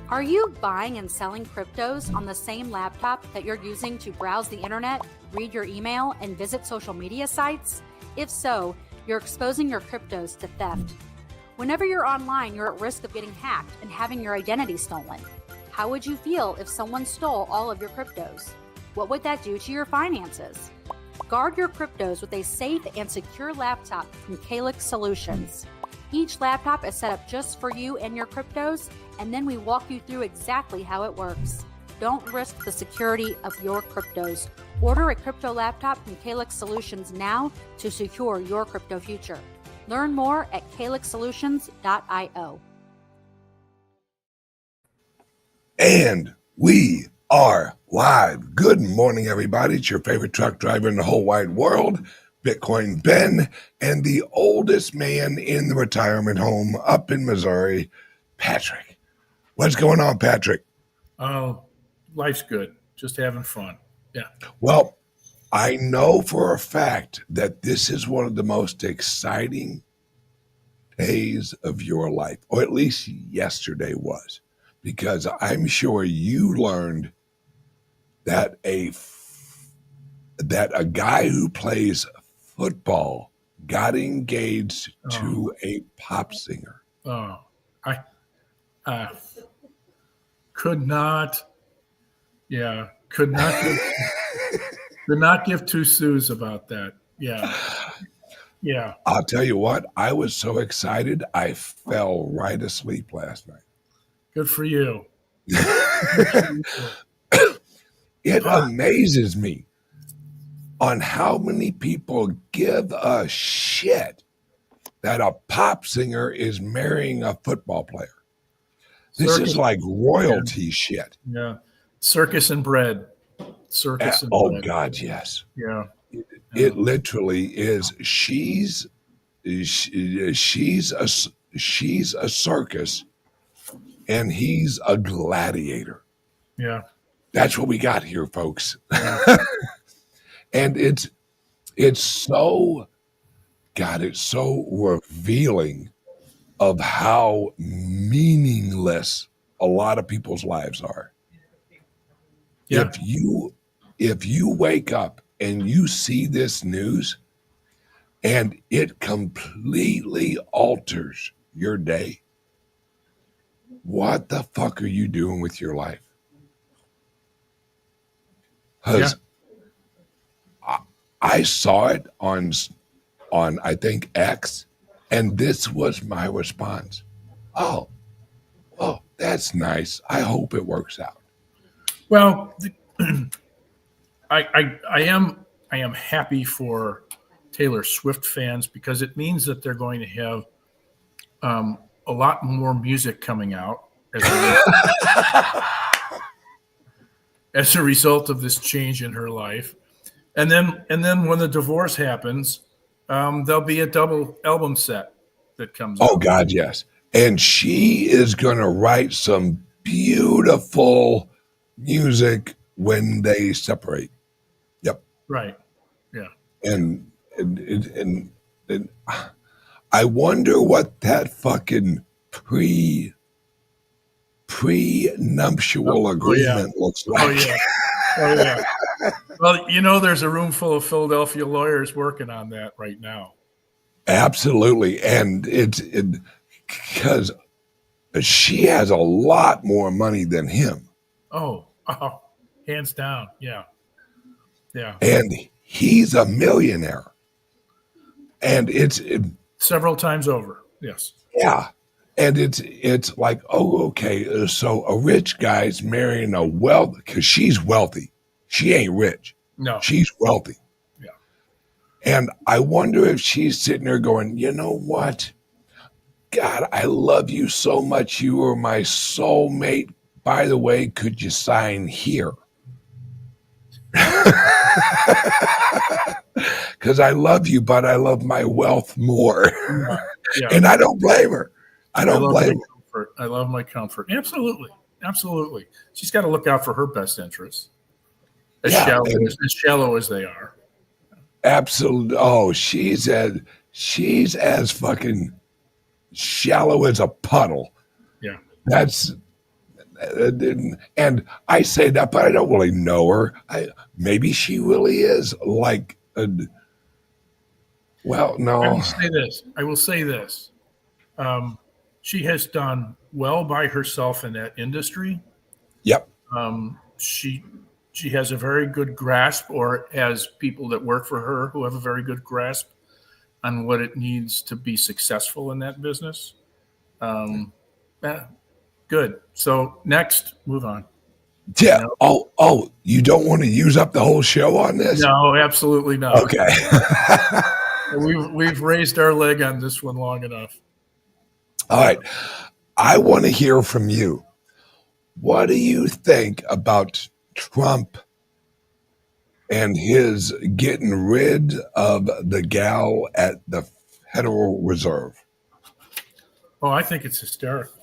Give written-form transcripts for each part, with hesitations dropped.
Are you buying and selling cryptos on the same laptop that you're using to browse the internet, read your email, and visit social media sites? If so, you're exposing your cryptos to theft. Whenever you're online, you're at risk of getting hacked and having your identity stolen. How would you feel if someone stole all of your cryptos? What would that do to your finances? Guard your cryptos with a safe and secure laptop from CALIX Solutions. Each laptop is set up just for you and your cryptos, and then we walk you through exactly how it works. Don't risk the security of your cryptos. Order a crypto laptop from CALIX Solutions now to secure your crypto future. Learn more at calixsolutions.io. And we are live. Good morning, everybody. It's your favorite truck driver in the whole wide world, Bitcoin Ben, and the oldest man in the retirement home up in Missouri, Patrick. What's going on, Patrick? Oh, life's good. Just having fun. Yeah. Well, I know for a fact that this is one of the most exciting days of your life, or at least yesterday was, because I'm sure you learned that a guy who plays football got engaged to a pop singer. Oh, I could not give two sous about that. Yeah. I'll tell you what, I was so excited, I fell right asleep last night. Good for you. It amazes me on how many people give a shit that a pop singer is marrying a football player. This is like royalty shit. Yeah. Circus and bread. Circus and bread. Oh, God, yes. Yeah. It literally is. She's a circus, and he's a gladiator. Yeah. That's what we got here, folks. And it's so, God, it's so revealing of how meaningless a lot of people's lives are. Yeah. If you wake up and you see this news and it completely alters your day, what the fuck are you doing with your life? Because I saw it on I think X, and this was my response. Oh, that's nice. I hope it works out. Well, I am happy for Taylor Swift fans because it means that they're going to have a lot more music coming out as a result of this change in her life. And then when the divorce happens, there'll be a double album set that comes out. Oh, God, yes. And she is going to write some beautiful music when they separate. Yep. Right. Yeah. And I wonder what that fucking pre-nuptial agreement looks like. Oh yeah. Well, there's a room full of Philadelphia lawyers working on that right now. Absolutely. And it's because she has a lot more money than him. Oh, hands down. Yeah. And he's a millionaire. And it's several times over. Yes. Yeah. And it's like, oh, okay. So a rich guy's marrying because she's wealthy. She ain't rich. No. She's wealthy. Yeah. And I wonder if she's sitting there going, you know what? God, I love you so much. You are my soulmate. By the way, could you sign here? Because I love you, but I love my wealth more. Yeah. And I don't blame her. I blame her. I love my comfort. Absolutely. She's got to look out for her best interests. As shallow as they are. Absolutely. Oh, she's as fucking shallow as a puddle. Yeah. And I say that, but I don't really know her. Maybe she really is like, well, no. I will say this. She has done well by herself in that industry. Yep. She has a very good grasp, or has people that work for her who have a very good grasp on what it needs to be successful in that business. Good. So next, move on. Yeah. Oh, you don't want to use up the whole show on this? No, absolutely not. Okay. We've raised our leg on this one long enough. All right. I want to hear from you. What do you think about Trump and his getting rid of the gal at the Federal Reserve? Oh, I think it's hysterical.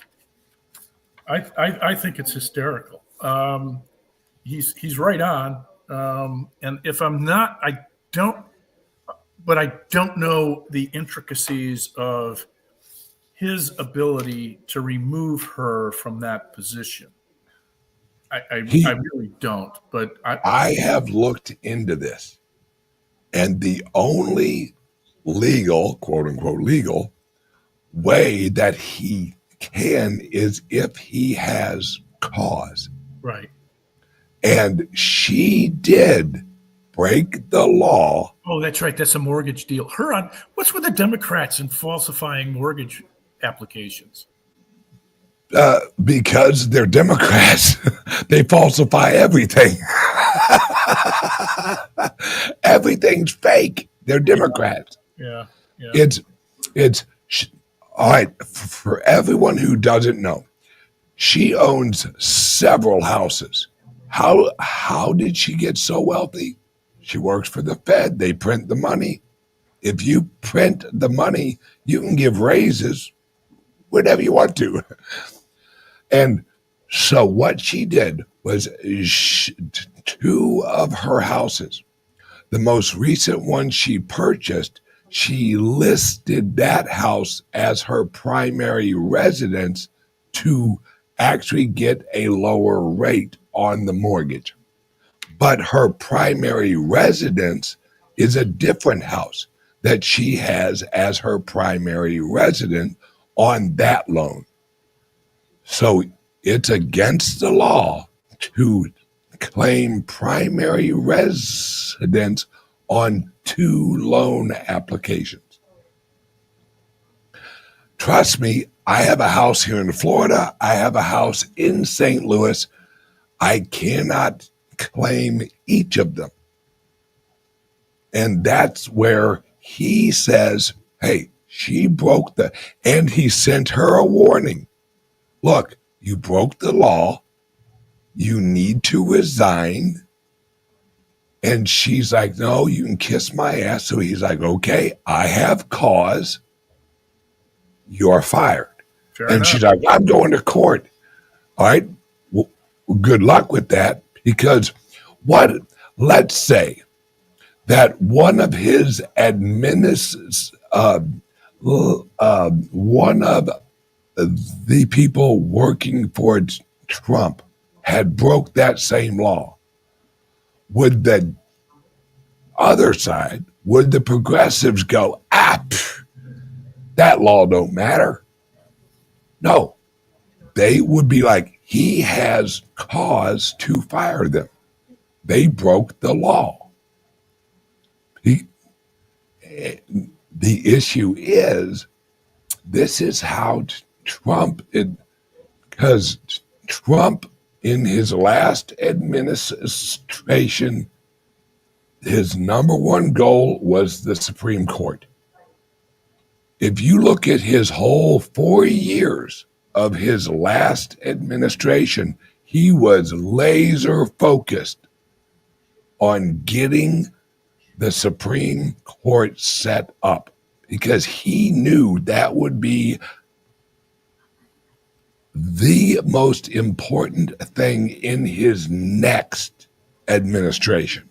I think it's hysterical. He's right on. And if I'm not, I don't know the intricacies of his ability to remove her from that position. I really don't, but I have looked into this, and the only legal, quote unquote, legal way that he can is if he has cause. Right. And she did break the law. Oh, that's right. That's a mortgage deal. What's with the Democrats and falsifying mortgage applications? Because they're Democrats, they falsify everything. Everything's fake. They're Democrats. Yeah. It's all right. For everyone who doesn't know, she owns several houses. How did she get so wealthy? She works for the Fed. They print the money. If you print the money, you can give raises whenever you want to. And so what she did was two of her houses, the most recent one she purchased, she listed that house as her primary residence to actually get a lower rate on the mortgage. But her primary residence is a different house that she has as her primary residence on that loan. So it's against the law to claim primary residence on two loan applications. Trust me, I have a house here in Florida. I have a house in St. Louis. I cannot claim each of them. And that's where he says, hey, she broke and he sent her a warning. Look, you broke the law. You need to resign. And she's like, no, you can kiss my ass. So he's like, okay, I have cause. You're fired. Fair and enough. She's like, I'm going to court. All right. Well, good luck with that. Because let's say that one of his one of the people working for Trump had broke that same law. Would the other side, would the progressives go, that law don't matter? No. They would be like, he has cause to fire them. They broke the law. The issue is, this is how Trump, because Trump in his last administration, his number one goal was the Supreme Court. If you look at his whole 4 years of his last administration, he was laser focused on getting the Supreme Court set up because he knew that would be the most important thing in his next administration.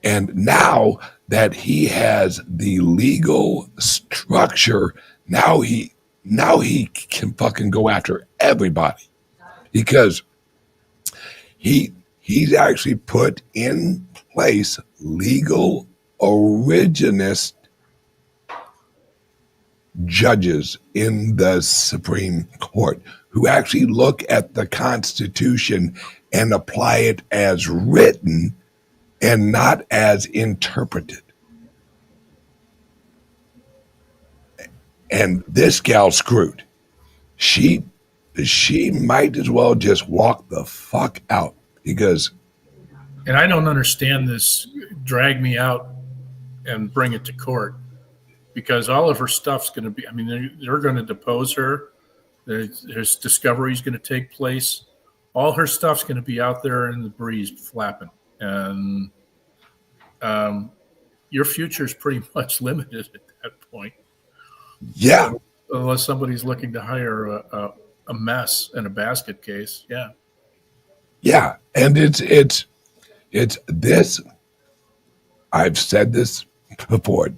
And now that he has the legal structure, now he can fucking go after everybody, because he's actually put in place legal originist judges in the Supreme Court who actually look at the Constitution and apply it as written and not as interpreted. And this gal screwed. She might as well just walk the fuck out, because. And I don't understand this drag me out and bring it to court, because all of her stuff's going to be, I mean, they're going to depose her. There's discovery's going to take place. All her stuff's going to be out there in the breeze flapping. And your future's pretty much limited at that point. Yeah. Unless somebody's looking to hire a mess in a basket case. Yeah. Yeah. And it's this. I've said this before.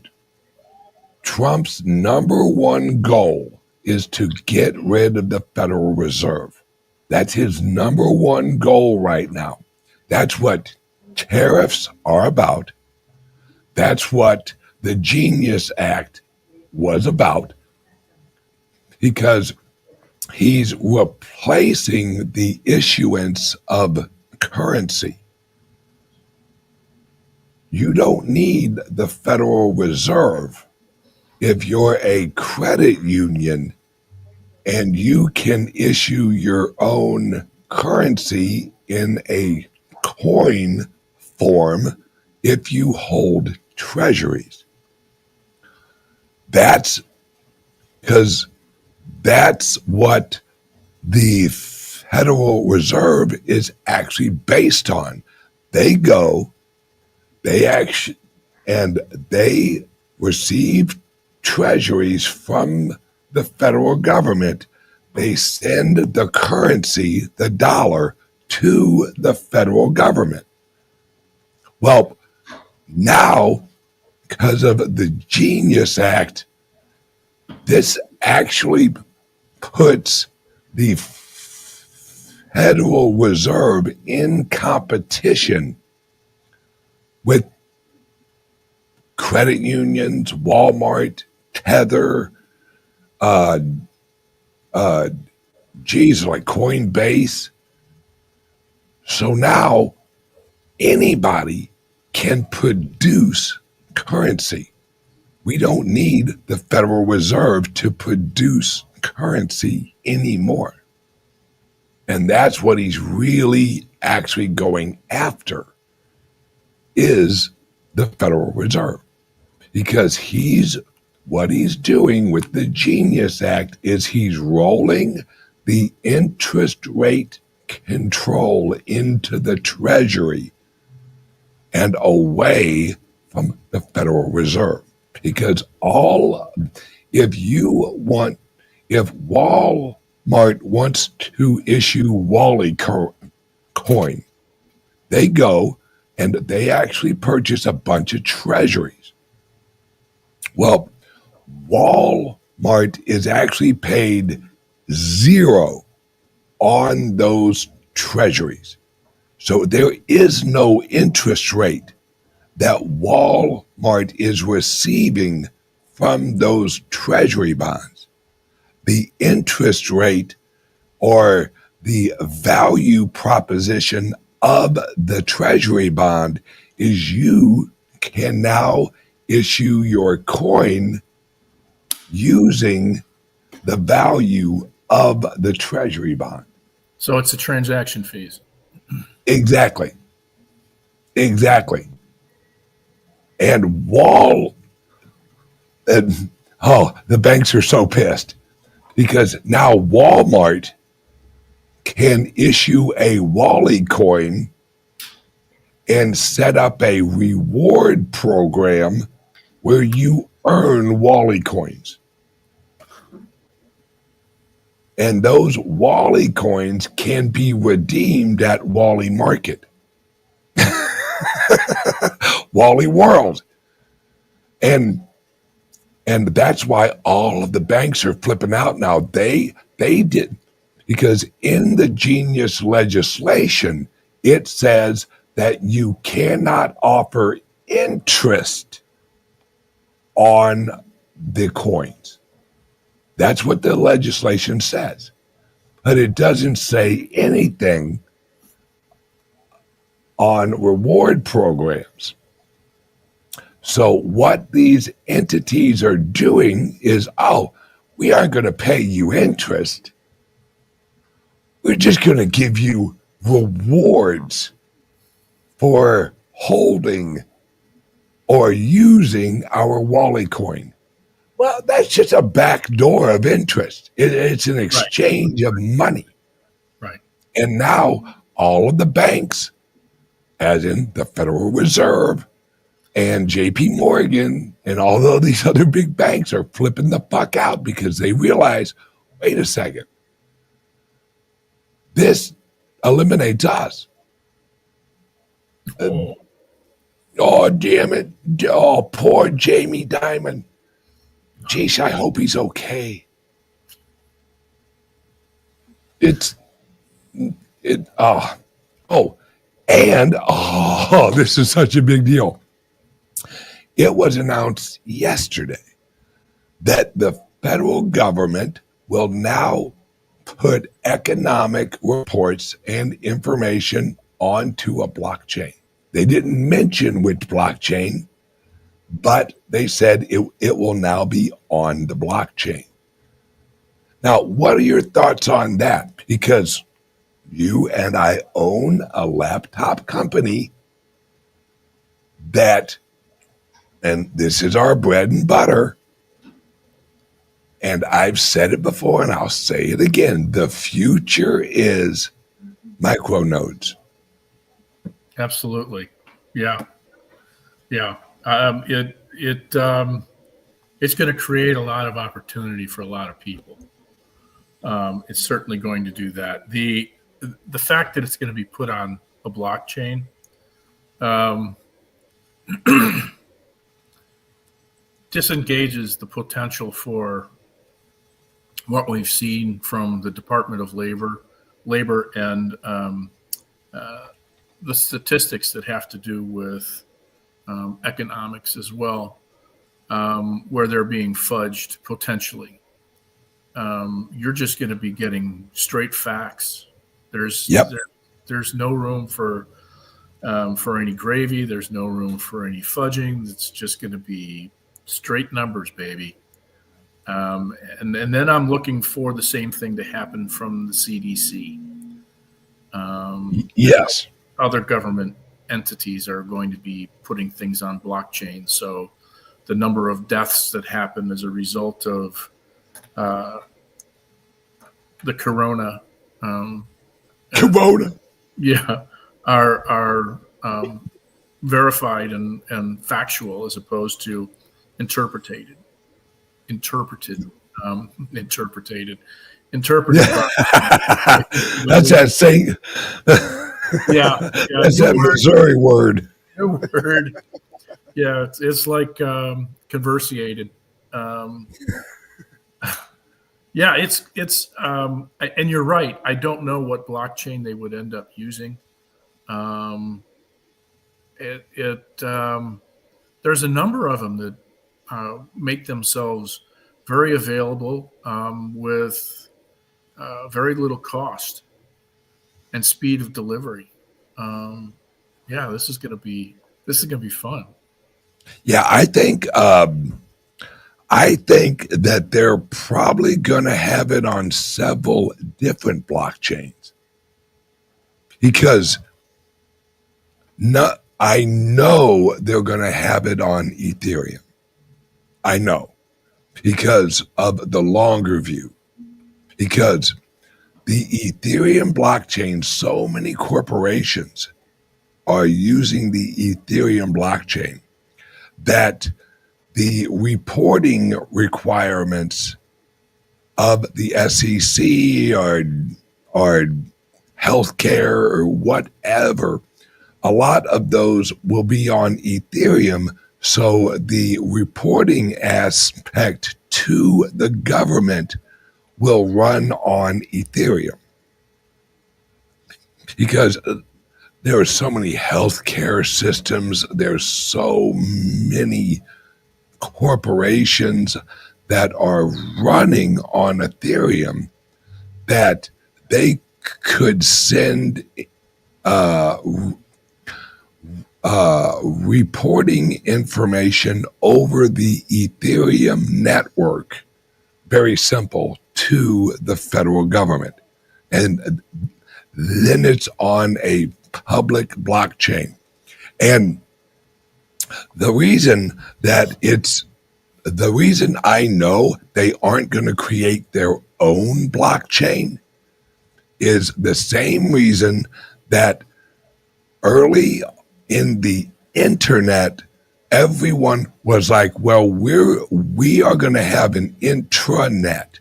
Trump's number one goal is to get rid of the Federal Reserve. That's his number one goal right now. That's what tariffs are about. That's what the Genius Act was about, because he's replacing the issuance of currency. You don't need the Federal Reserve if you're a credit union and you can issue your own currency in a coin form if you hold treasuries. That's because that's what the Federal Reserve is actually based on. They receive treasuries from the federal government. They send the currency, the dollar, to the federal government. Well, now, because of the Genius Act, this actually puts the Federal Reserve in competition with credit unions, Walmart, Tether, like Coinbase. So now anybody can produce currency. We don't need the Federal Reserve to produce currency anymore. And that's what he's really actually going after, is the Federal Reserve. Because what he's doing with the Genius Act is he's rolling the interest rate control into the Treasury and away from the Federal Reserve. Because if Walmart wants to issue Wally coin, they go and they actually purchase a bunch of treasuries. Well, Walmart is actually paid zero on those treasuries. So there is no interest rate that Walmart is receiving from those treasury bonds. The interest rate, or the value proposition of the treasury bond, is you can now issue your coin using the value of the treasury bond. So it's the transaction fees. Exactly. And the banks are so pissed, because now Walmart can issue a Wally coin and set up a reward program where you earn Wally coins. And those Wally coins can be redeemed at Wally Market. Wally World. And that's why all of the banks are flipping out now. They did. because in the Genius legislation, it says that you cannot offer interest on the coins. That's what the legislation says. But it doesn't say anything on reward programs. So what these entities are doing is, we aren't going to pay you interest. We're just going to give you rewards for holding or using our Wally coin. Well, that's just a backdoor of interest. It's an exchange of money. Right. And now all of the banks, as in the Federal Reserve and JP Morgan and all of these other big banks, are flipping the fuck out because they realize, wait a second, this eliminates us. Oh, damn it. Oh, poor Jamie Dimon. Jeez, I hope he's okay. This is such a big deal. It was announced yesterday that the federal government will now put economic reports and information onto a blockchain. They didn't mention which blockchain, but they said it will now be on the blockchain. Now, what are your thoughts on that? Because you and I own a laptop company that, and this is our bread and butter, and I've said it before and I'll say it again, the future is micronodes. Absolutely. Yeah. It's going to create a lot of opportunity for a lot of people. It's certainly going to do that. The fact that it's going to be put on a blockchain, disengages the potential for what we've seen from the Department of Labor and the statistics that have to do with economics as well, where they're being fudged potentially. You're just going to be getting straight facts. There's no room for any gravy. There's no room for any fudging. It's just going to be straight numbers, baby. And then I'm looking for the same thing to happen from the CDC. Yes. Other government entities are going to be putting things on blockchain. So the number of deaths that happen as a result of the corona, are verified and factual as opposed to interpreted. That's that saying. That's that Missouri word. Yeah, it's like conversiated. It's and you're right. I don't know what blockchain they would end up using. There's a number of them that make themselves very available with very little cost and speed of delivery. This is gonna be fun. Yeah, I think that they're probably gonna have it on several different blockchains because I know they're gonna have it on Ethereum. I know because of the longer view, because the Ethereum blockchain, so many corporations are using the Ethereum blockchain that the reporting requirements of the SEC or healthcare or whatever, a lot of those will be on Ethereum. So the reporting aspect to the government will run on Ethereum because there are so many healthcare systems. There's so many corporations that are running on Ethereum that they could send reporting information over the Ethereum network, very simple, to the federal government. And then it's on a public blockchain. And the reason I know they aren't going to create their own blockchain is the same reason that early in the internet, everyone was like, well, we are going to have an intranet.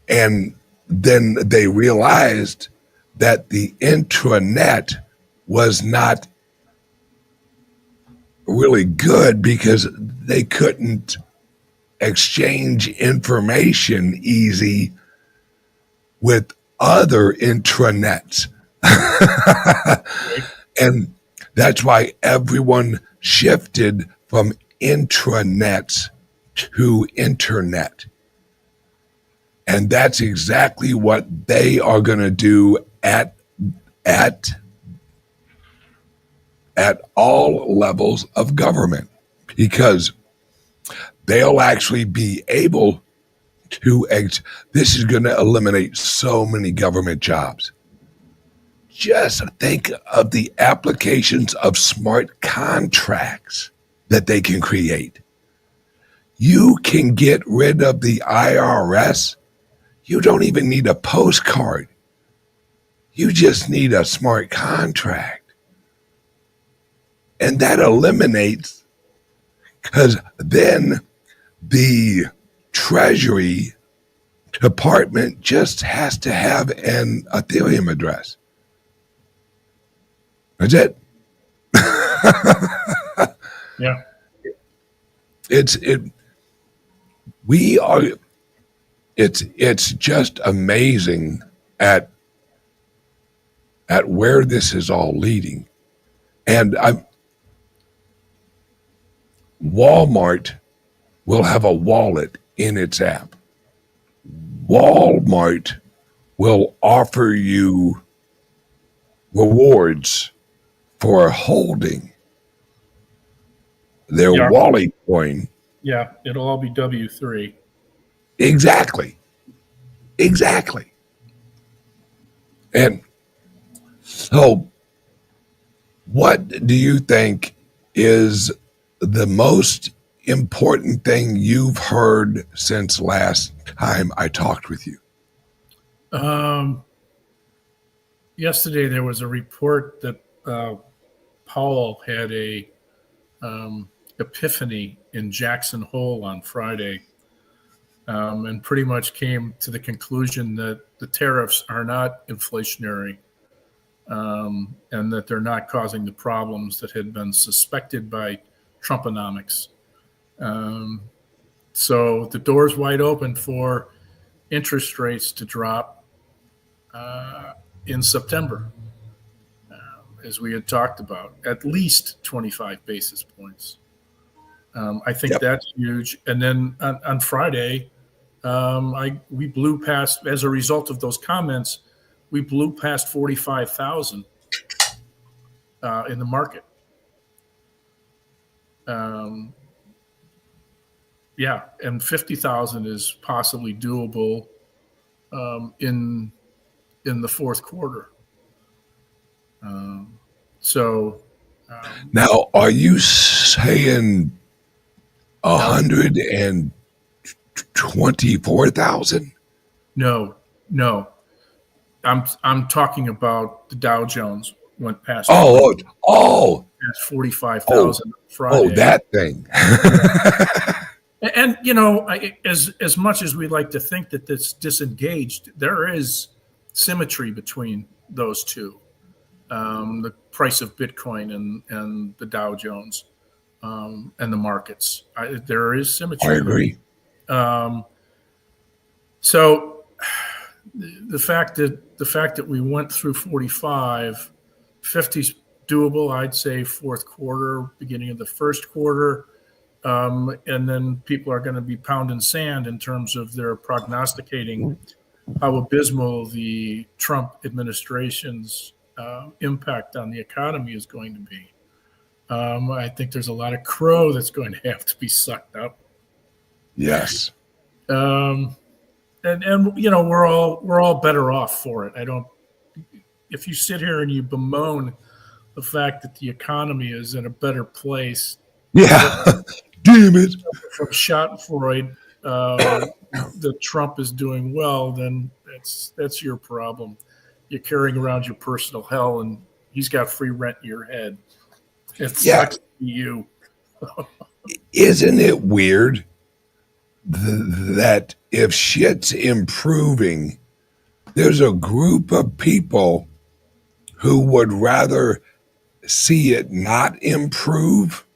And then they realized that the intranet was not really good because they couldn't exchange information easy with other intranets. And that's why everyone shifted from intranets to internet. And that's exactly what they are going to do at all levels of government, because they'll actually be able to this is going to eliminate so many government jobs. Just think of the applications of smart contracts that they can create. You can get rid of the IRS. You don't even need a postcard. You just need a smart contract. And that eliminates, because then the Treasury Department just has to have an Ethereum address. That's it. Yeah. It's just amazing at where this is all leading. And Walmart will have a wallet in its app. Walmart will offer you rewards for holding their wallet coin. Yeah, it'll all be W3. Exactly. And so what do you think is the most important thing you've heard since last time I talked with you? Yesterday there was a report that Powell had a epiphany in Jackson Hole on Friday, and pretty much came to the conclusion that the tariffs are not inflationary, and that they're not causing the problems that had been suspected by Trumponomics. So the door's wide open for interest rates to drop in September, as we had talked about, at least 25 basis points. I think that's huge. And then on Friday, we blew past, as a result of those comments, we blew past 45,000 in the market. And 50,000 is possibly doable in the fourth quarter. Now, are you saying 124,000? No. I'm talking about the Dow Jones went past. Past 45,000 Friday. Oh, that thing. And as much as we like to think that it's disengaged, there is symmetry between those two. The price of Bitcoin and the Dow Jones and the markets. There is symmetry. I agree. So the fact that we went through 45, 50's doable, I'd say fourth quarter, beginning of the first quarter. And then people are going to be pounding sand in terms of their prognosticating how abysmal the Trump administration's impact on the economy is going to be. I think there's a lot of crow that's going to have to be sucked up. Yes. And you know, we're all better off for it. If you sit here and you bemoan the fact that the economy is in a better place, yeah, damn it, from Schadenfreude, that Trump is doing well, then that's your problem. You're carrying around your personal hell, and he's got free rent in your head. It sucks to be you. Isn't it weird that if shit's improving, there's a group of people who would rather see it not improve?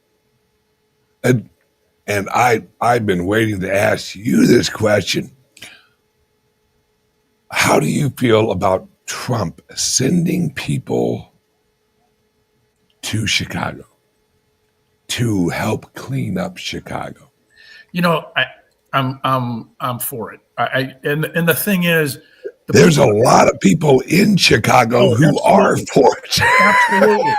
And I've been waiting to ask you this question. How do you feel about Trump sending people to Chicago to help clean up Chicago? You know, I'm for it. And the thing is, there's a lot of people in Chicago who are for it. Absolutely.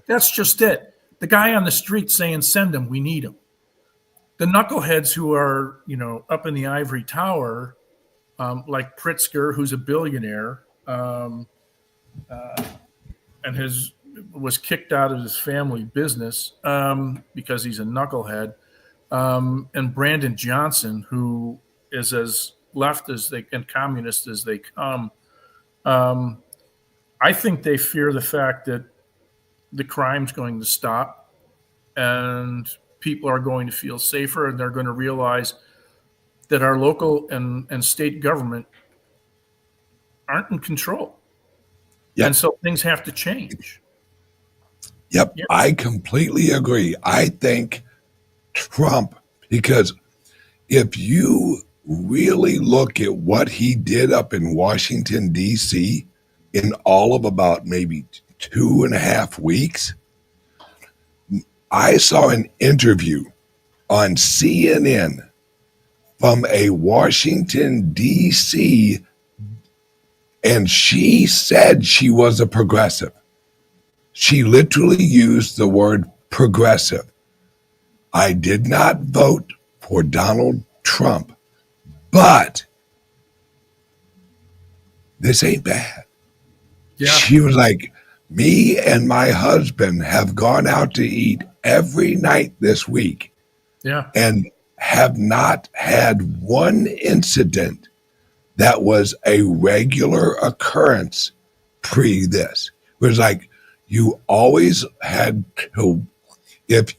That's just it. The guy on the street saying, send him, we need him. The knuckleheads who are, you know, up in the ivory tower, like Pritzker, who's a billionaire, and was kicked out of his family business because he's a knucklehead, and Brandon Johnson, who is as left as they and communist as they come. I think they fear the fact that the crime's going to stop and people are going to feel safer, and they're going to realize that our local and state government aren't in control. Yep. And so things have to change. Yep. I completely agree. I think Trump, because if you really look at what he did up in Washington, D.C. in all of about maybe 2.5 weeks, I saw an interview on CNN from a Washington, D.C., and she said she was a progressive. She literally used the word progressive. I did not vote for Donald Trump, but this ain't bad. Yeah. She was like, me and my husband have gone out to eat every night this week. Yeah. And have not had one incident that was a regular occurrence pre this. It was like you always had to, if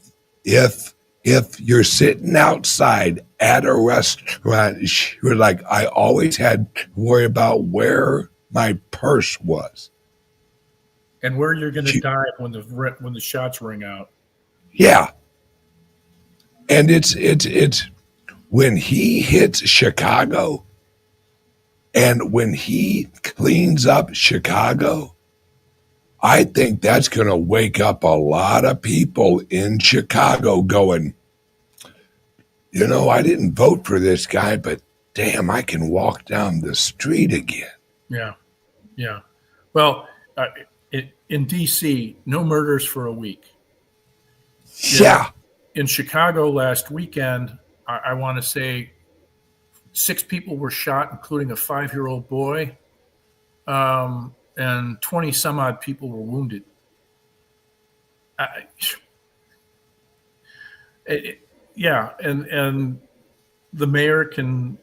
you're sitting outside at a restaurant, she was like, I always had to worry about where my purse was. And where you're going to die when the shots ring out. Yeah. And it's when he hits Chicago and when he cleans up Chicago, I think that's going to wake up a lot of people in Chicago going, you know, I didn't vote for this guy, but damn, I can walk down the street again. Yeah. Yeah. Well, in D.C., no murders for a week. Yeah. In Chicago last weekend, I want to say 6 people were shot, including a 5-year-old boy, and 20 some odd people were wounded. Yeah, and the mayor can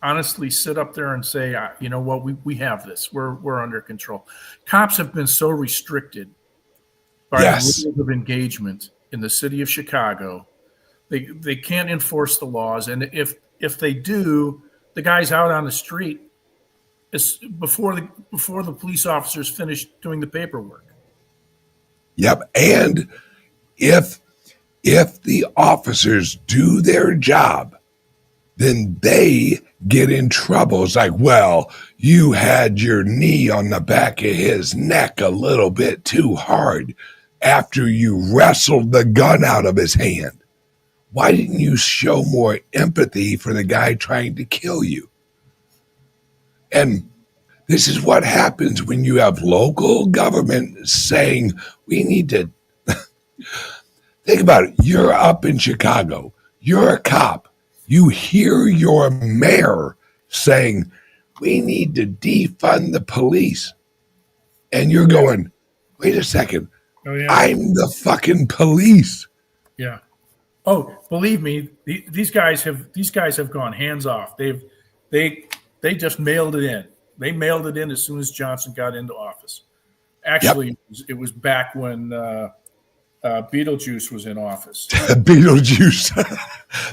honestly sit up there and say, you know what, we have this. We're under control. Cops have been so restricted by the rules of engagement in the city of Chicago. They can't enforce the laws, and if they do, the guys out on the street is before the police officers finish doing the paperwork. Yep, and if the officers do their job then they get in trouble. It's like, well, you had your knee on the back of his neck a little bit too hard after you wrestled the gun out of his hand. Why didn't you show more empathy for the guy trying to kill you? And this is what happens when you have local government saying, we need to think about it. You're up in Chicago. You're a cop. You hear your mayor saying, we need to defund the police. And you're going, wait a second. Oh, yeah. I'm the fucking police. Yeah. Oh, believe me, these guys have gone hands off. They just mailed it in. They mailed it in as soon as Johnson got into office. Actually, It was back when Beetlejuice was in office. Beetlejuice.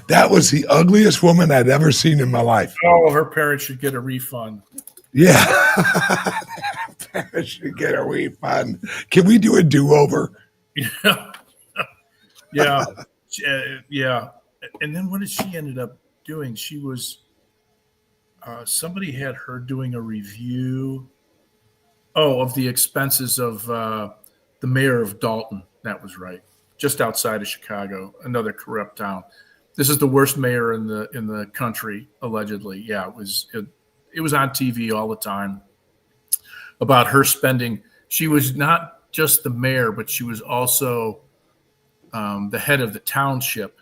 That was the ugliest woman I'd ever seen in my life. Oh, her parents should get a refund. Yeah. Parents should get a refund. Can we do a do-over? Yeah. Yeah. Yeah. And then what did she ended up doing? She was somebody had her doing a review of the expenses of the mayor of Dalton. That was right. Just outside of Chicago, another corrupt town. This is the worst mayor in the country, allegedly. Yeah, it was on TV all the time about her spending. She was not just the mayor, but she was also the head of the township,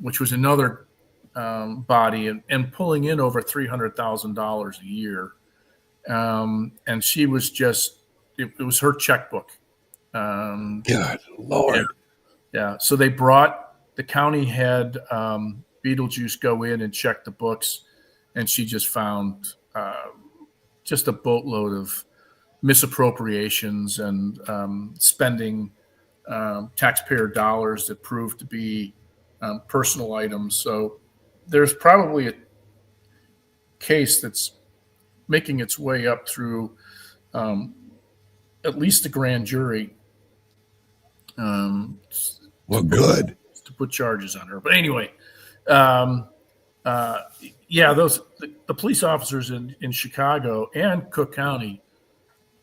which was another body, and pulling in over $300,000 a year. And she was just, it was her checkbook. Good Lord. Yeah. So the county had Beetlejuice go in and check the books, and she just found just a boatload of misappropriations and spending taxpayer dollars that proved to be personal items. So there's probably a case that's making its way up through at least the grand jury. Well, good. To put charges on her. But anyway, the police officers in Chicago and Cook County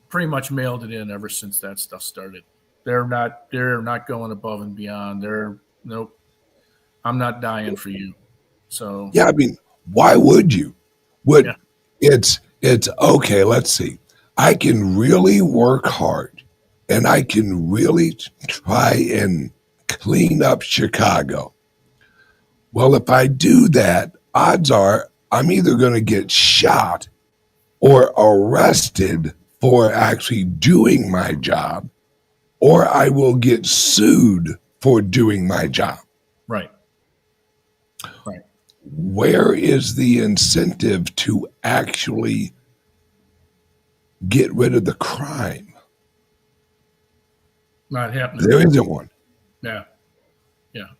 pretty much mailed it in ever since that stuff started. They're not going above and beyond. Nope. I'm not dying for you. So yeah, I mean, why would you? It's okay. Let's see. I can really work hard, and I can really try and clean up Chicago. Well, if I do that, odds are I'm either going to get shot or arrested for actually doing my job, or I will get sued for doing my job. Right. Where is the incentive to actually get rid of the crime? Not happening. There isn't one. Yeah.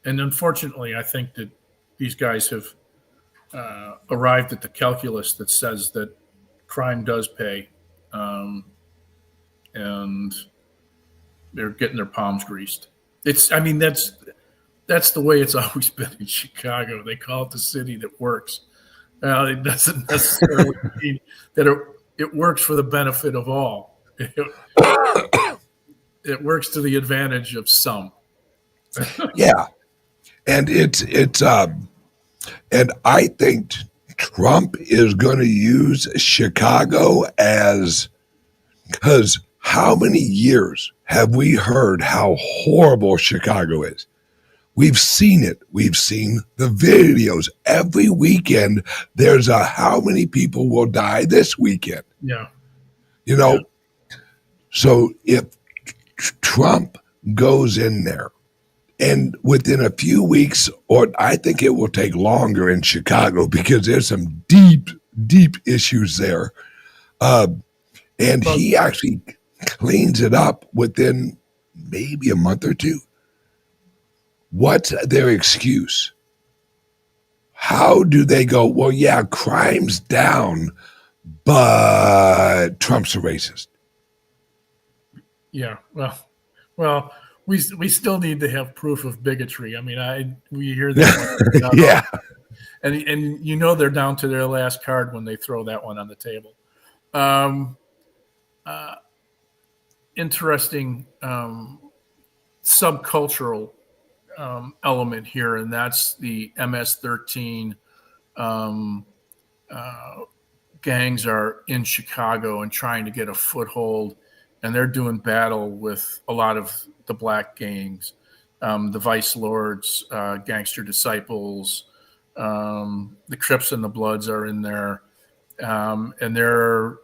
And unfortunately, I think that these guys have arrived at the calculus that says that crime does pay, and they're getting their palms greased. That's the way it's always been in Chicago. They call it the city that works. It doesn't necessarily mean that it works for the benefit of all. It works to the advantage of some. Yeah. And and I think Trump is going to use Chicago because how many years have we heard how horrible Chicago is? We've seen it. We've seen the videos. Every weekend, there's how many people will die this weekend. Yeah. So if Trump goes in there, and within a few weeks, or I think it will take longer in Chicago because there's some deep, deep issues there. And he actually cleans it up within maybe a month or two. What's their excuse? How do they go, well, yeah, crime's down, but Trump's a racist? Yeah, well, we still need to have proof of bigotry. I mean, we hear that. Yeah. and they're down to their last card when they throw that one on the table. Interesting subcultural element here, and that's the MS-13 gangs are in Chicago and trying to get a foothold, and they're doing battle with a lot of the black gangs, the Vice Lords, Gangster Disciples, the Crips and the Bloods are in there, and they're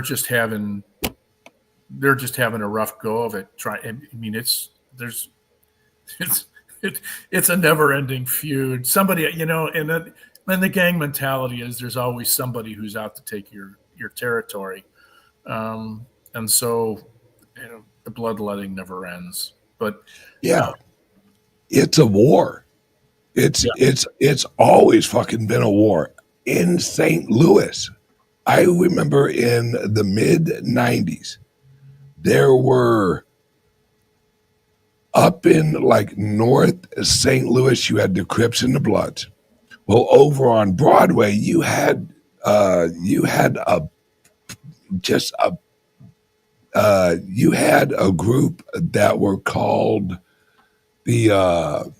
just having a rough go of it. It's a never-ending feud. Somebody, and the gang mentality is there's always somebody who's out to take your territory, and so the bloodletting never ends. But it's a war. It's always fucking been a war in St. Louis. I remember in the mid 90s, there were up in like North St. Louis, you had the Crips and the Bloods. Well, over on Broadway, you had a group that were called the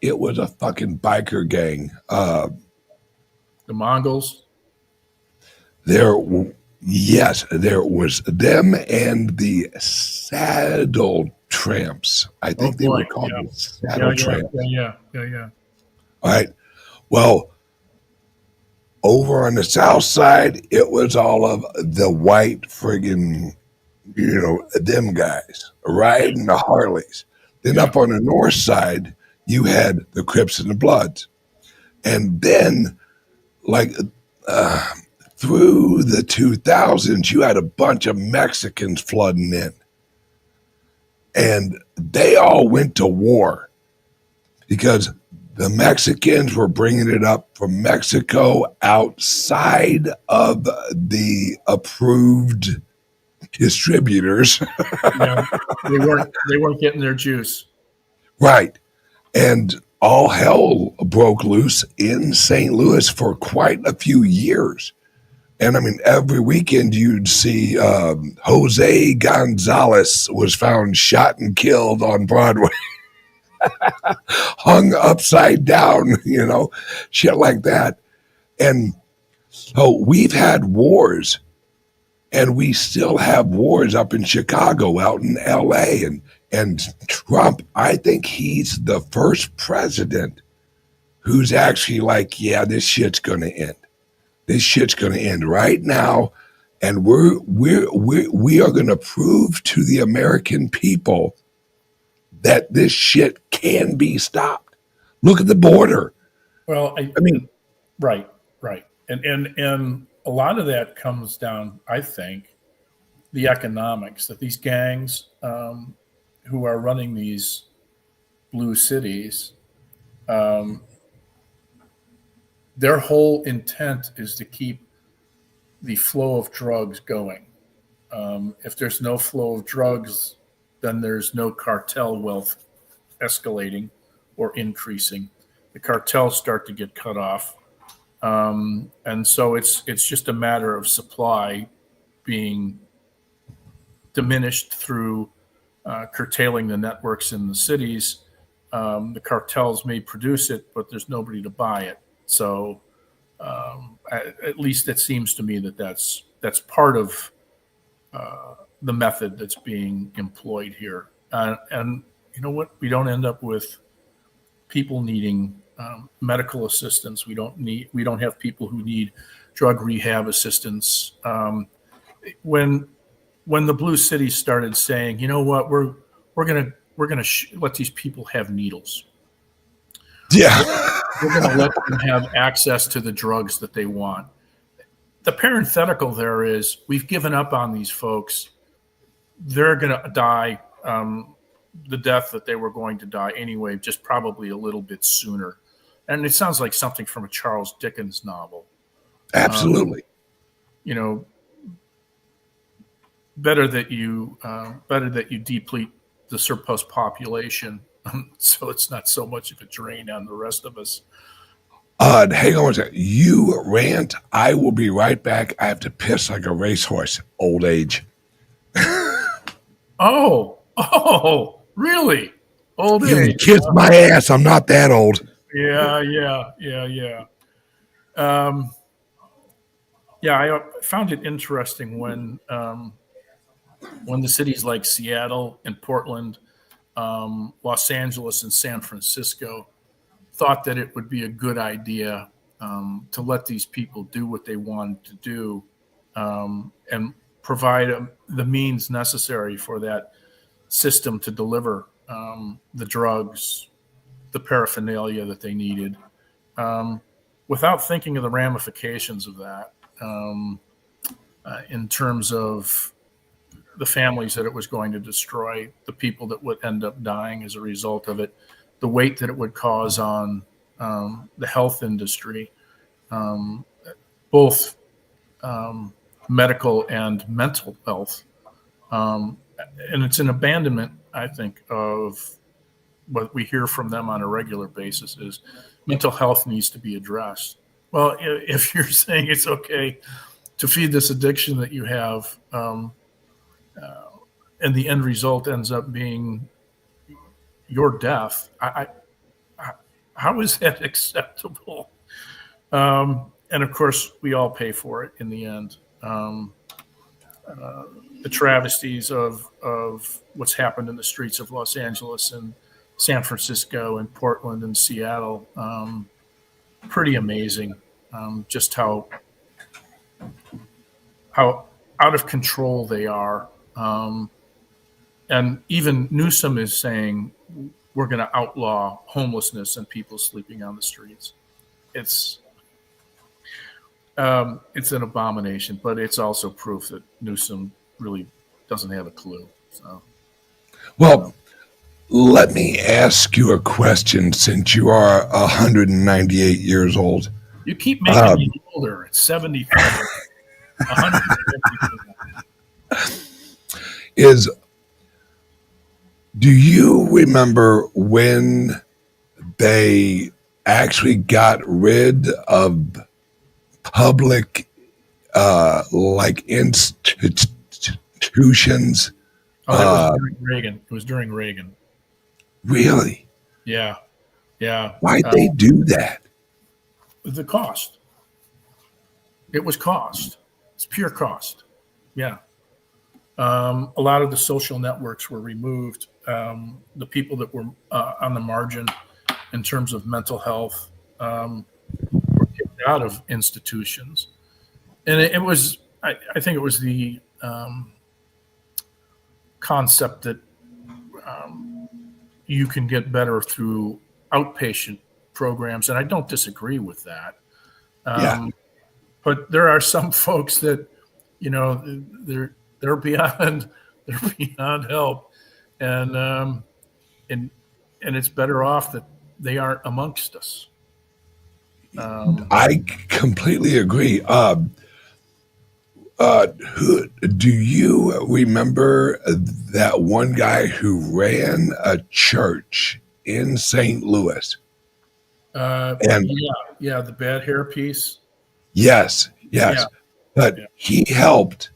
it was a fucking biker gang. The Mongols. There was them and the Saddle Tramps. I think they were called the Saddle Tramps. Yeah. All right. Well, over on the south side, it was all of the white friggin', them guys riding the Harleys. Then up on the north side, you had the Crips and the Bloods. And then, through the 2000s, you had a bunch of Mexicans flooding in. And they all went to war because the Mexicans were bringing it up from Mexico outside of the approved distributors. They weren't getting their juice. Right. And all hell broke loose in St. Louis for quite a few years. And I mean, every weekend you'd see Jose Gonzalez was found shot and killed on Broadway. Hung upside down, shit like that. And so we've had wars, and we still have wars up in Chicago, out in LA, and Trump, I think he's the first president who's actually like, yeah, this shit's going to end. This shit's going to end right now, and we are going to prove to the American people that this shit can be stopped. Look at the border. Well, I mean, right, and a lot of that comes down, I think, the economics that these gangs who are running these blue cities, their whole intent is to keep the flow of drugs going. If there's no flow of drugs, then there's no cartel wealth escalating or increasing. The cartels start to get cut off. And so it's just a matter of supply being diminished through curtailing the networks in the cities. The cartels may produce it, but there's nobody to buy it. So at least it seems to me that's part of the method that's being employed here. And you know what? We don't end up with people needing medical assistance. We don't have people who need drug rehab assistance. When the blue cities started saying, you know what, we're gonna let these people have needles. Yeah. We're going to let them have access to the drugs that they want. The parenthetical there is we've given up on these folks. They're going to die the death that they were going to die anyway, just probably a little bit sooner. And it sounds like something from a Charles Dickens novel. Absolutely. Better that you deplete the surplus population, so it's not so much of a drain on the rest of us. Hang on a second. You rant. I will be right back. I have to piss like a racehorse. Old age. Oh, really? Old You age. can kiss my ass. I'm not that old. Yeah. I found it interesting when the cities like Seattle and Portland, Los Angeles and San Francisco thought that it would be a good idea to let these people do what they wanted to do and provide the means necessary for that system to deliver the drugs, the paraphernalia that they needed, without thinking of the ramifications of that in terms of the families that it was going to destroy, the people that would end up dying as a result of it, the weight that it would cause on the health industry, both medical and mental health. And it's an abandonment, I think, of what we hear from them on a regular basis is mental health needs to be addressed. Well, if you're saying it's okay to feed this addiction that you have, and the end result ends up being your death, how is that acceptable? And of course, we all pay for it in the end. The travesties of what's happened in the streets of Los Angeles and San Francisco and Portland and Seattle, pretty amazing. Just how out of control they are. And even Newsom is saying we're going to outlaw homelessness and people sleeping on the streets. It's an abomination, but it's also proof that Newsom really doesn't have a clue. So, well, let me ask you a question since you are 198 years old. You keep making me older. It's 75. 150. Do you remember when they actually got rid of public like institutions? That was during Reagan. It was during Reagan. Really? Yeah. Why'd they do that? The cost. It was cost. It's pure cost. Yeah. A lot of the social networks were removed. The people that were on the margin in terms of mental health were kicked out of institutions. And it was, I think it was the concept that you can get better through outpatient programs. And I don't disagree with that. But there are some folks that, they're beyond help, and it's better off that they aren't amongst us. I completely agree. Do you remember that one guy who ran a church in St. Louis? And the bad hair piece. Yes. But he helped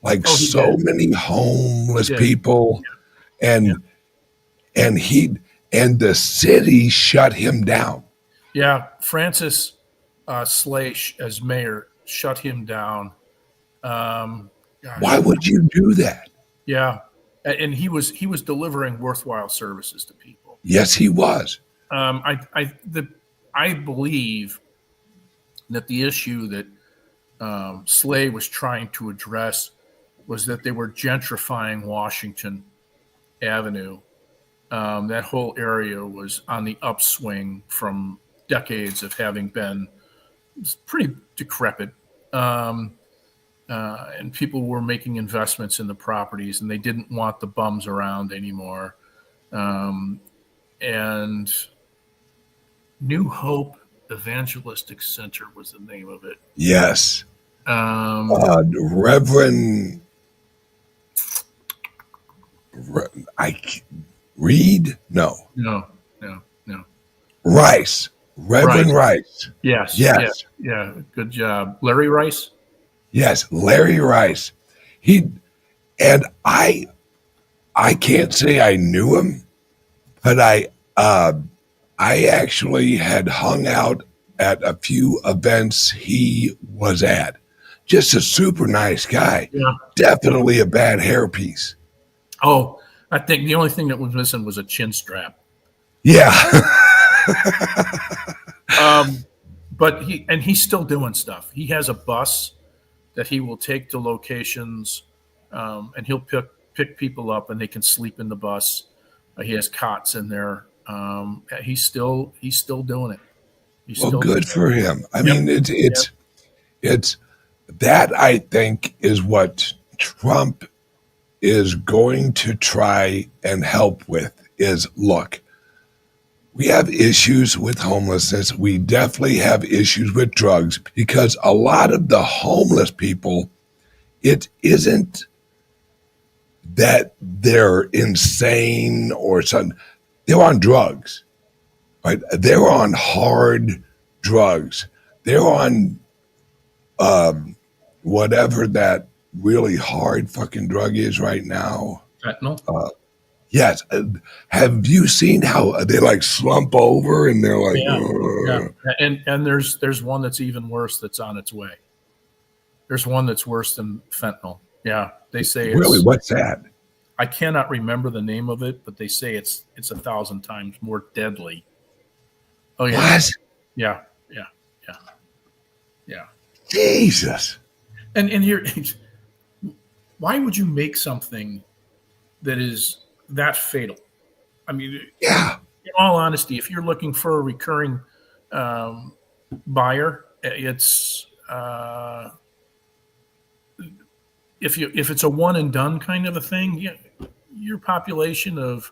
many homeless people, and the city shut him down. Yeah, Francis Slaish as mayor shut him down. Why would you do that? Yeah, and he was delivering worthwhile services to people. Yes, he was. I believe that the issue that Slay was trying to address was that they were gentrifying Washington Avenue. That whole area was on the upswing from decades of having been pretty decrepit. And people were making investments in the properties, and they didn't want the bums around anymore. And New Hope Evangelistic Center was the name of it. Yes. Reverend Reed? No. No. Rice. Reverend Rice. Yes. Yes. Yeah. Good job. Larry Rice? Yes, Larry Rice. He and I can't say I knew him, but I actually had hung out at a few events he was at. Just a super nice guy. Yeah. Definitely a bad hairpiece. Oh, I think the only thing that was missing was a chin strap. Yeah. But he's still doing stuff. He has a bus that he will take to locations, and he'll pick people up, and they can sleep in the bus. He has cots in there. He's still doing it. Well, good for him. I mean, it's that I think is what Trump is going to try and help with is look, we have issues with homelessness. We definitely have issues with drugs because a lot of the homeless people, it isn't that they're insane or something. They're on drugs, right? They're on hard drugs. They're on whatever that really hard fucking drug is right now. Fentanyl. Yes. Have you seen how they like slump over and they're like, yeah. And there's one that's even worse that's on its way. There's one that's worse than fentanyl. Yeah. They say really, what's that? I cannot remember the name of it, but they say it's 1,000 times more deadly. Oh yeah. What? Yeah. Jesus. And here, why would you make something that is that fatal? I mean, yeah. In all honesty, if you're looking for a recurring buyer, it's if it's a one and done kind of a thing, your population of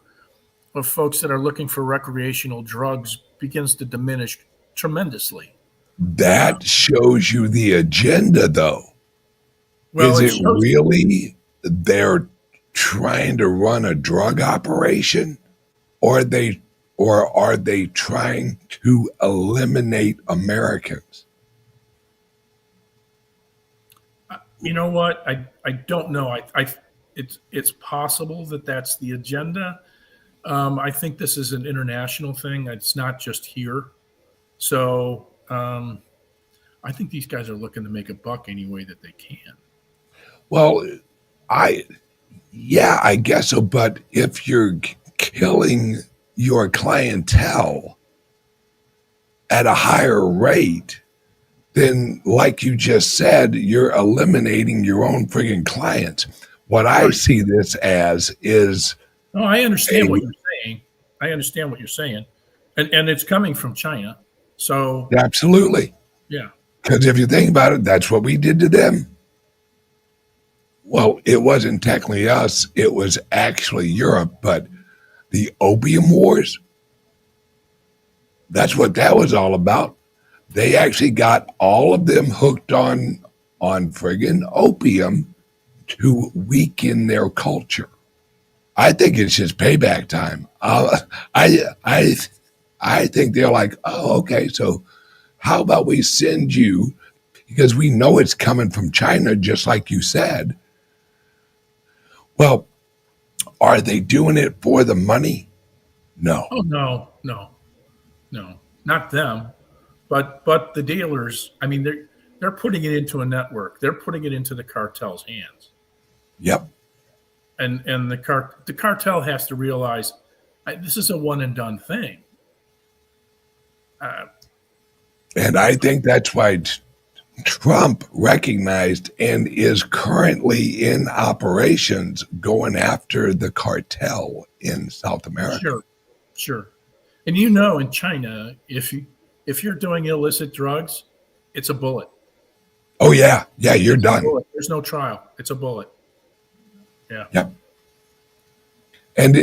folks that are looking for recreational drugs begins to diminish tremendously. That shows you the agenda, though. Well, is it really they're trying to run a drug operation, or are they trying to eliminate Americans? You know what? I don't know. It's possible that that's the agenda. I think this is an international thing. It's not just here. So I think these guys are looking to make a buck any way that they can. Well, I guess so. But if you're killing your clientele at a higher rate, then like you just said, you're eliminating your own friggin' clients. What I see this as is... Oh, I understand what you're saying. I understand what you're saying. And it's coming from China. So absolutely. Yeah. Because if you think about it, that's what we did to them. Well, it wasn't technically us. It was actually Europe. But the opium wars, that's what that was all about. They actually got all of them hooked on friggin' opium to weaken their culture. I think it's just payback time. I think they're like, oh, okay, so how about we send you, because we know it's coming from China, just like you said. Well, are they doing it for the money? No. Oh, no, not them. But the dealers, I mean, they're putting it into a network. They're putting it into the cartel's hands. Yep. And the cartel has to realize this is a one and done thing. And I think that's why Trump recognized and is currently in operations going after the cartel in South America. Sure. And in China, if you're doing illicit drugs, it's a bullet. Oh yeah, you're done. There's no trial. It's a bullet. Yeah. Yep. And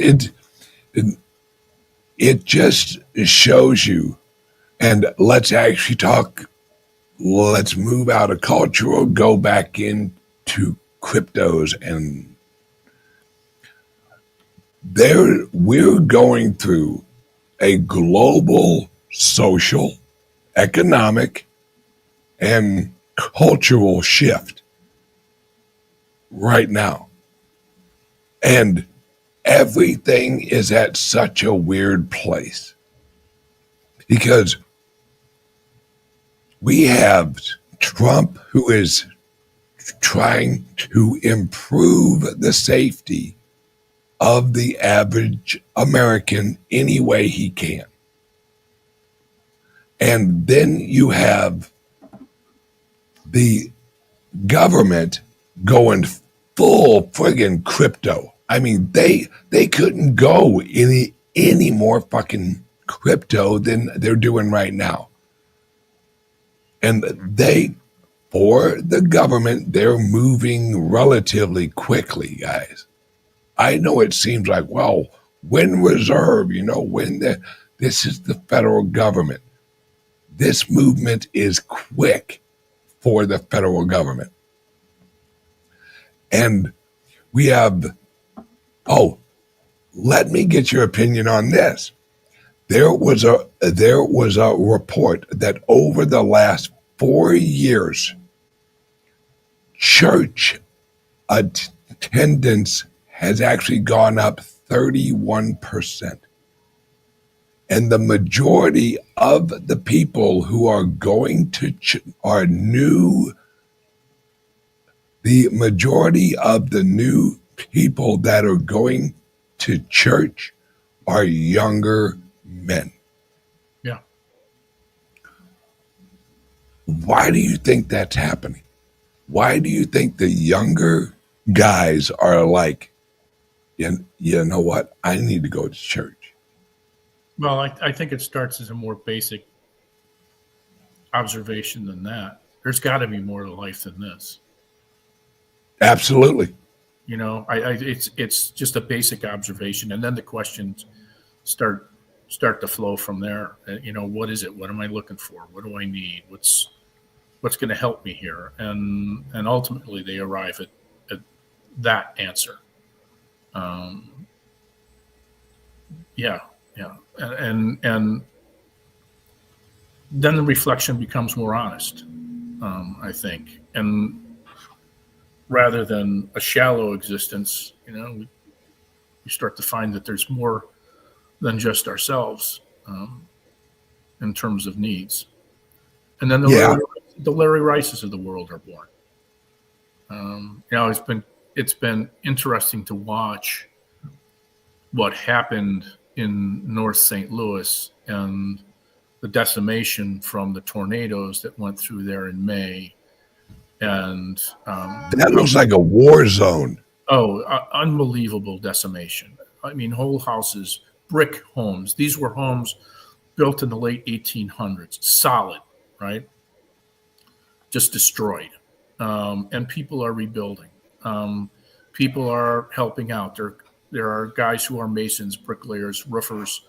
it just shows you. And let's actually talk. Let's move out of cultural, go back into cryptos, and we're going through a global social, economic, and cultural shift right now. And everything is at such a weird place because we have Trump, who is trying to improve the safety of the average American any way he can. And then you have the government going full friggin' crypto. I mean, they couldn't go any more fucking crypto than they're doing right now. And for the government, they're moving relatively quickly, guys. I know it seems like, well, when reserve, this is the federal government. This movement is quick for the federal government. And we have, let me get your opinion on this. There was a report that over the last 4 years, church attendance has actually gone up 31%. And the majority of the people who are going to are new. The majority of the new people that are going to church are younger men. Yeah. Why do you think that's happening? Why do you think the younger guys are like, you know what? I need to go to church. Well, I think it starts as a more basic observation than that. There's got to be more to life than this. Absolutely. It's just a basic observation, and then the questions start to flow from there. What is it? What am I looking for? What do I need? What's going to help me here? And ultimately, they arrive at that answer. Yeah. And then the reflection becomes more honest, I think. And rather than a shallow existence, we start to find that there's more than just ourselves in terms of needs. And then the Larry Rices of the world are born. It's been interesting to watch what happened in North St. Louis and the decimation from the tornadoes that went through there in May. And that looks like a war zone. Unbelievable decimation. I mean, whole houses, brick homes. These were homes built in the late 1800s, solid, right? Just destroyed. And people are rebuilding. People are helping out. There are guys who are masons, bricklayers, roofers,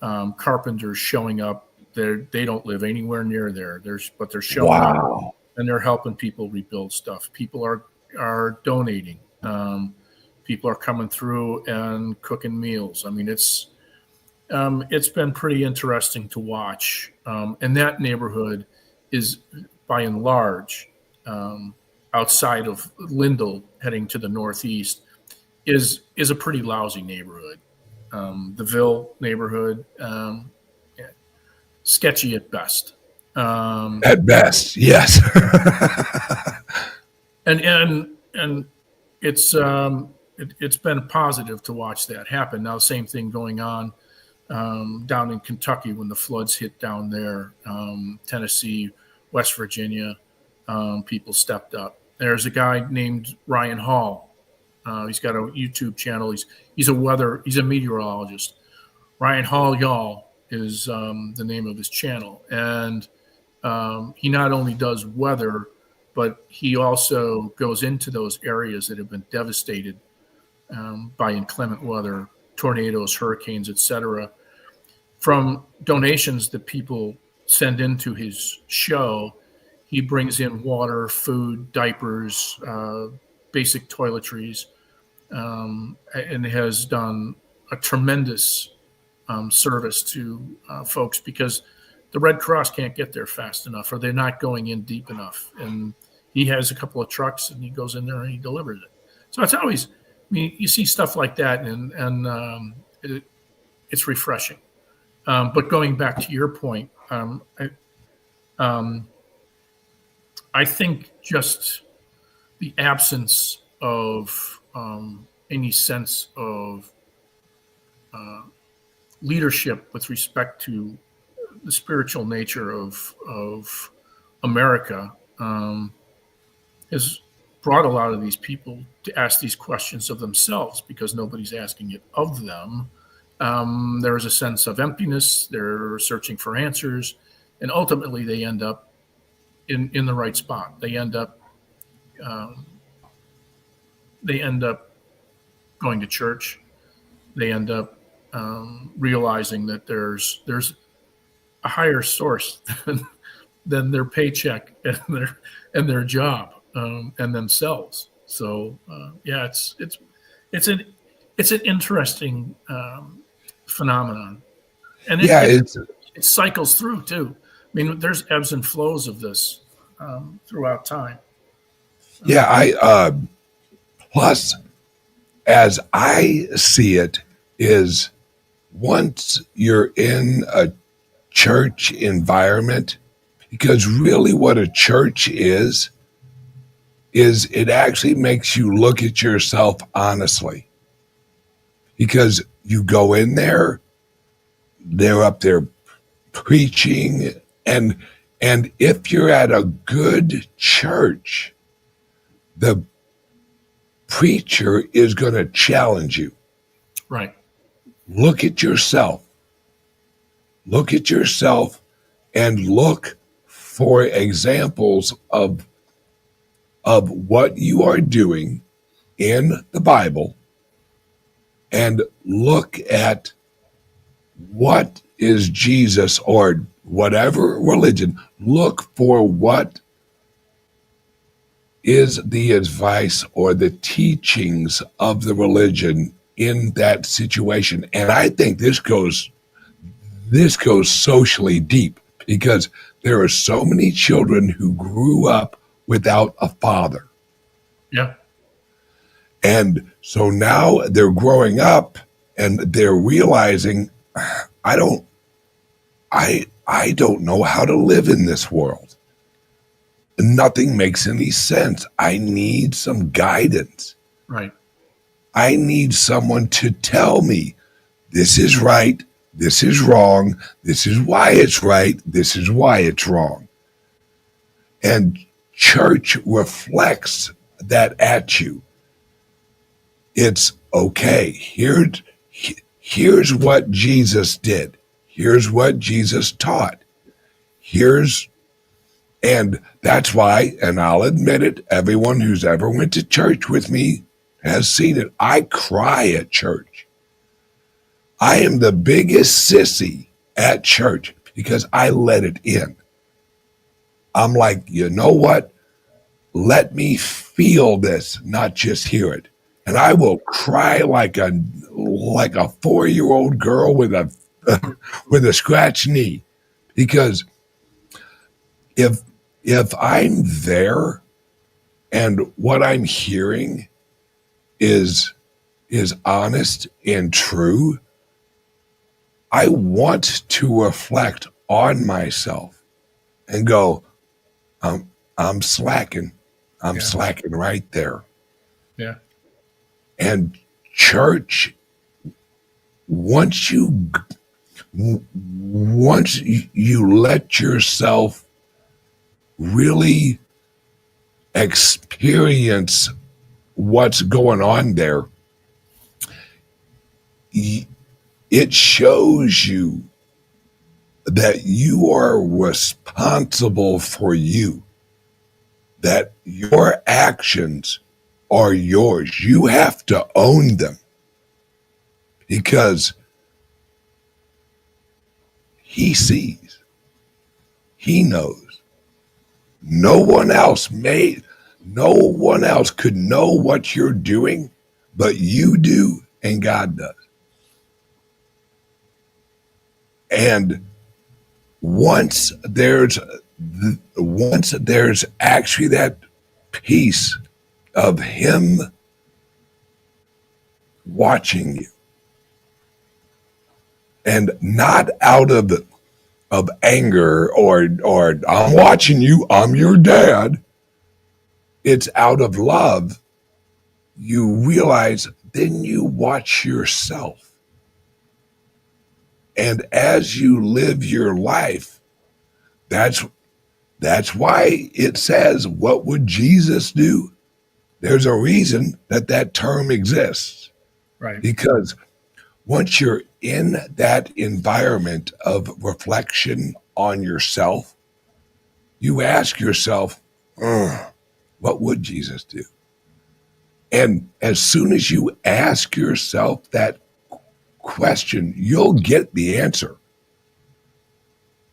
carpenters showing up. They don't live anywhere near there. But they're showing up, and they're helping people rebuild stuff. People are donating. People are coming through and cooking meals. I mean, it's been pretty interesting to watch. And that neighborhood is, by and large, outside of Lindell, heading to the northeast, is a pretty lousy neighborhood. The Ville neighborhood, sketchy at best. At best, yes. and it's been positive to watch that happen. Now, same thing going on down in Kentucky when the floods hit down there, Tennessee, West Virginia. People stepped up. There's a guy named Ryan Hall. He's got a YouTube channel. He's a meteorologist. Ryan Hall, y'all, is the name of his channel. And he not only does weather, but he also goes into those areas that have been devastated by inclement weather, tornadoes, hurricanes, etc. From donations that people send into his show, he brings in water, food, diapers, basic toiletries, and has done a tremendous service to folks, because the Red Cross can't get there fast enough, or they're not going in deep enough. And he has a couple of trucks, and he goes in there and he delivers it. So it's always, you see stuff like that, and it's refreshing. But going back to your point, I think just the absence of any sense of leadership with respect to the spiritual nature of America has brought a lot of these people to ask these questions of themselves, because nobody's asking it of them. There is a sense of emptiness. They're searching for answers, and ultimately they end up in the right spot. They end up going to church. They end up realizing that there's a higher source than their paycheck and their job and themselves. So it's an interesting phenomenon, and it cycles through too. I mean, there's ebbs and flows of this throughout time. Yeah, plus, as I see it, is once you're in a church environment, because really what a church is it actually makes you look at yourself honestly. Because you go in there, they're up there preaching, and if you're at a good church, the preacher is going to challenge you. Right. Look at yourself. Look at yourself and look for examples of what you are doing in the Bible, and look at what is Jesus or whatever religion. Look for what is the advice or the teachings of the religion in that situation. And I think this goes socially deep, because there are so many children who grew up without a father. Yeah. And so now they're growing up and they're realizing, I don't know how to live in this world. Nothing makes any sense. I need some guidance. Right. I need someone to tell me this is right, this is wrong, this is why it's right, this is why it's wrong. And church reflects that at you. It's okay. Here's what Jesus did. Here's what Jesus taught. And that's why, and I'll admit it, everyone who's ever went to church with me has seen it. I cry at church. I am the biggest sissy at church because I let it in. I'm like, you know what? Let me feel this, not just hear it. And I will cry like a 4-year-old girl with a scratched knee, because if I'm there and what I'm hearing is honest and true, I want to reflect on myself and go, I'm slacking. I'm slacking right there. Yeah. And church, once you let yourself really experience what's going on there, it shows you that you are responsible for you, that your actions are yours. You have to own them, because he sees, he knows. No one else could know what you're doing, but you do, and God does. And once there's actually that piece of him watching you, and not out of anger or I'm watching you, I'm your dad. It's out of love. You realize, then you watch yourself. And as you live your life, that's why it says, what would Jesus do? There's a reason that term exists. Right. Because once you're in that environment of reflection on yourself, you ask yourself, what would Jesus do? And as soon as you ask yourself that question, you'll get the answer.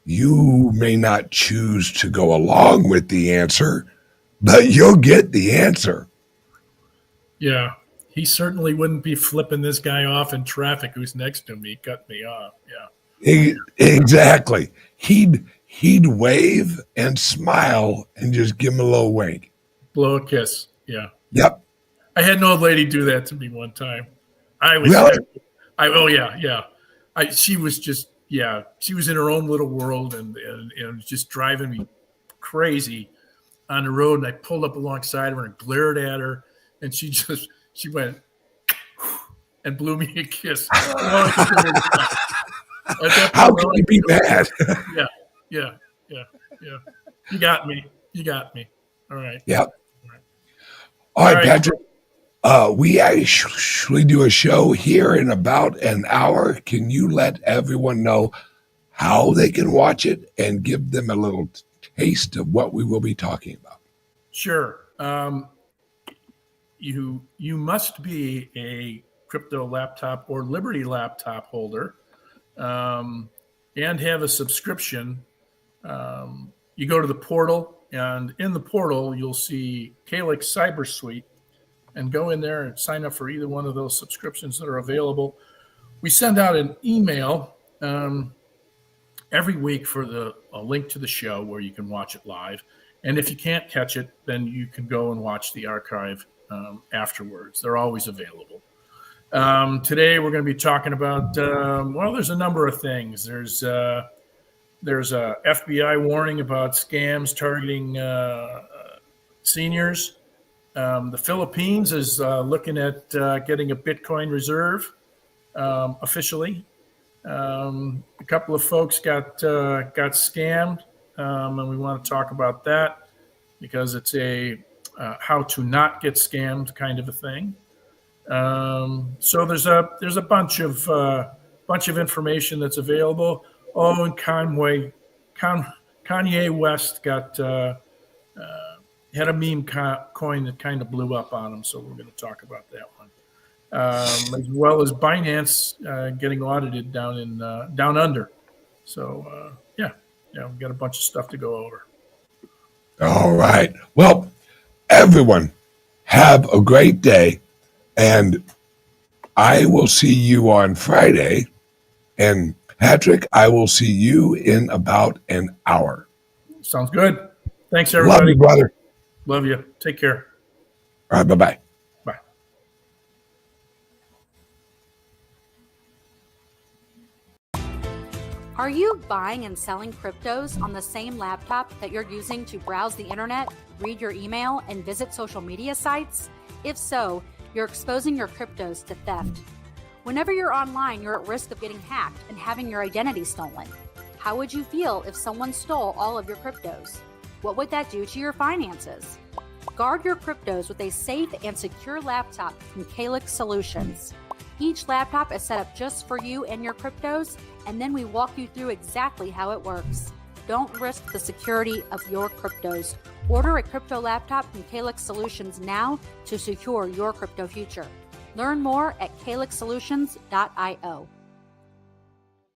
You may not choose to go along with the answer, but you'll get the answer. Yeah. He certainly wouldn't be flipping this guy off in traffic who's next to me, cut me off. Yeah. Exactly. He'd wave and smile and just give him a little wink. Blow a kiss. Yeah. Yep. I had an old lady do that to me one time. Really? She was just, she was in her own little world and it was just driving me crazy on the road. And I pulled up alongside her and glared at her, and she went and blew me a kiss. How can you be mad? Yeah. You got me. All right. Yep. All right, Patrick. We actually do a show here in about an hour. Can you let everyone know how they can watch it and give them a little taste of what we will be talking about? Sure. You must be a crypto laptop or Liberty laptop holder and have a subscription. You go to the portal, and in the portal, you'll see CALIX Cyber Suite, and go in there and sign up for either one of those subscriptions that are available. We send out an email every week for a link to the show where you can watch it live. And if you can't catch it, then you can go and watch the archive afterwards. They're always available. Today, we're going to be talking about, there's a number of things. There's a FBI warning about scams targeting seniors. The Philippines is looking at getting a Bitcoin reserve officially. A couple of folks got scammed, and we want to talk about that because it's a how to not get scammed kind of a thing. So there's a bunch of information that's available. Oh, and Kanye West had a meme coin that kind of blew up on him, so we're going to talk about that one, as well as Binance getting audited down under. So we've got a bunch of stuff to go over. All right. Well, everyone, have a great day, and I will see you on Friday. And Patrick, I will see you in about an hour. Sounds good. Thanks, everybody. Love you, brother. Love you. Take care. All right. Bye-bye. Bye. Are you buying and selling cryptos on the same laptop that you're using to browse the internet, read your email, and visit social media sites? If so, you're exposing your cryptos to theft. Whenever you're online, you're at risk of getting hacked and having your identity stolen. How would you feel if someone stole all of your cryptos? What would that do to your finances? Guard your cryptos with a safe and secure laptop from CALIX Solutions. Each laptop is set up just for you and your cryptos, and then we walk you through exactly how it works. Don't risk the security of your cryptos. Order a crypto laptop from CALIX Solutions now to secure your crypto future. Learn more at calixsolutions.io.